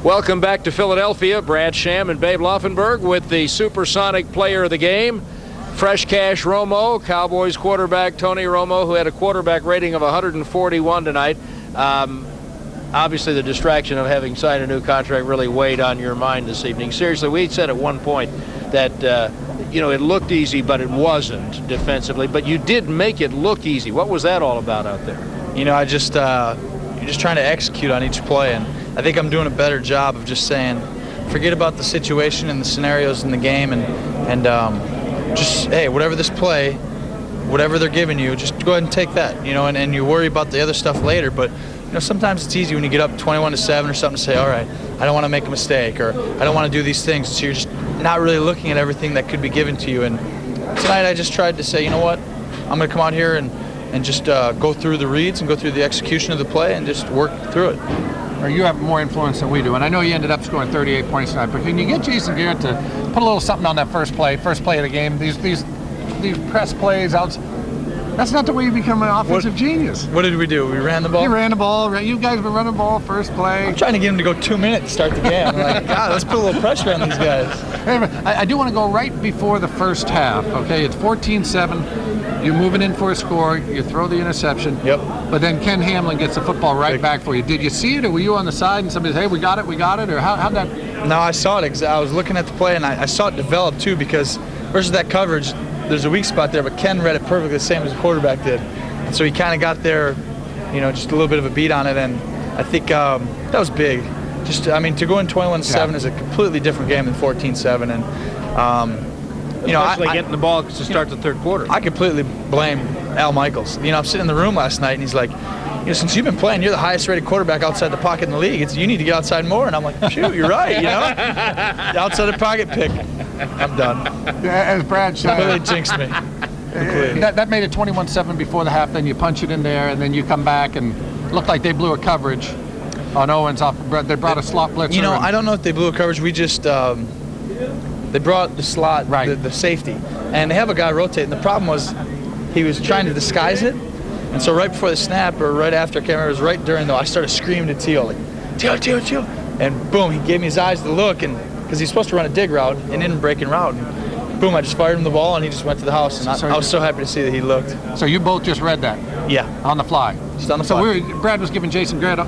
Welcome back to Philadelphia. Brad Sham and Babe Laufenberg with the supersonic player of the game, Fresh Cash Romo, Cowboys quarterback Tony Romo, who had a quarterback rating of 141 tonight. Obviously, the distraction of having signed a new contract really weighed on your mind this evening. Seriously, we said at one point that, it looked easy, but it wasn't defensively. But you did make it look easy. What was that all about out there? You're just trying to execute on each play, and I think I'm doing a better job of just saying, forget about the situation and the scenarios in the game, and just, hey, whatever this play, whatever they're giving you, just go ahead and take that, and you worry about the other stuff later. But sometimes it's easy when you get up 21-7 or something to say, all right, I don't want to make a mistake, or I don't want to do these things. So you're just not really looking at everything that could be given to you. And tonight I just tried to say, you know what, I'm going to come out here and just go through the reads and go through the execution of the play and just work through it. Or you have more influence than we do, and I know you ended up scoring 38 points tonight, but can you get Jason Garrett to put a little something on that first play of the game? These press plays out. That's not the way you become an offensive genius. What did we do? We ran the ball? You ran the ball. You guys were running the ball first play. I'm trying to get him to go 2 minutes to start the game. I'm like, God, let's put a little pressure on these guys. I do want to go right before the first half, okay? It's 14-7. You're moving in for a score. You throw the interception. Yep. But then Ken Hamlin gets the football right back for you. Did you see it, or were you on the side and somebody said, hey, we got it? Or how'd that? No, I saw it. I was looking at the play, and I saw it develop, too, because versus that coverage, there's a weak spot there, but Ken read it perfectly the same as the quarterback did. And so he kind of got there, just a little bit of a beat on it, and I think that was big. To go in 21-7 is a completely different game than 14-7, and especially getting the ball to start the third quarter. I completely blame Al Michaels. I'm sitting in the room last night, and he's like, since you've been playing, you're the highest-rated quarterback outside the pocket in the league. You need to get outside more. And I'm like, shoot, you're right. Outside the pocket pick. I'm done. As Brad said, completely jinxed me. That made it 21-7 before the half. Then you punch it in there, and then you come back and looked like they blew a coverage on Owens off. They brought a slot blitzer. I don't know if they blew a coverage. We just they brought the slot, right, the safety, and they have a guy rotating. The problem was he was trying to disguise it, and so right before the snap or right after, I can't remember, it was right during though, I started screaming to Teal, like, Teal, and boom, he gave me his eyes to look, and because he's supposed to run a dig route and in breaking route, and boom, I just fired him the ball, and he just went to the house, and I was so happy to see that he looked. So you both just read that? Yeah. On the fly? Just on the fly. So Brad was giving Jason Garrett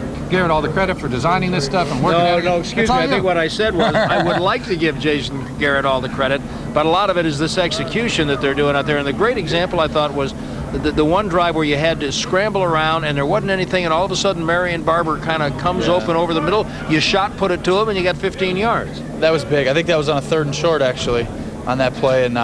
all the credit for designing this stuff and working at it. No, excuse me. I think what I said was I would like to give Jason Garrett all the credit, but a lot of it is this execution that they're doing out there. And the great example I thought was the one drive where you had to scramble around and there wasn't anything, and all of a sudden Marion Barber kind of comes open over the middle. You shot put it to him, and you got 15 yards. That was big. I think that was on a 3rd and short, actually, on that play. And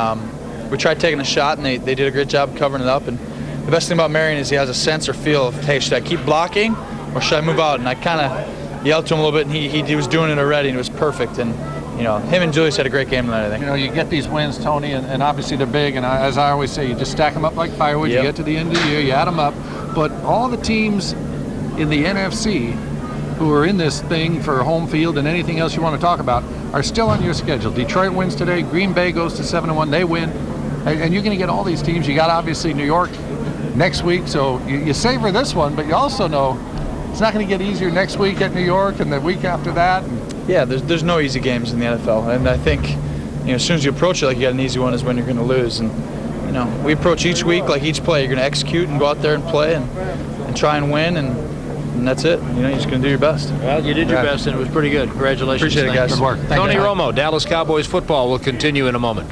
we tried taking a shot, and they did a great job covering it up. And the best thing about Marion is he has a sense or feel of, hey, should I keep blocking or should I move out? And I kind of yelled to him a little bit, and he was doing it already, and it was perfect. And him and Julius had a great game tonight, I think. You get these wins, Tony, and obviously they're big. And as I always say, you just stack them up like firewood. Yep. You get to the end of the year, you add them up. But all the teams in the NFC who are in this thing for home field and anything else you want to talk about are still on your schedule. Detroit wins today. Green Bay goes to 7-1. They win. And you're going to get all these teams. You got, obviously, New York next week. So you savor this one, but you also know it's not going to get easier next week at New York and the week after that. Yeah, there's no easy games in the NFL. And I think, as soon as you approach it like you got an easy one is when you're going to lose. And, we approach each week like each play. You're going to execute and go out there and play and try and win. And that's it. You're just going to do your best. Well, you did your best, and it was pretty good. Congratulations. Appreciate it, guys. Good work. Tony Romo, Dallas Cowboys football will continue in a moment.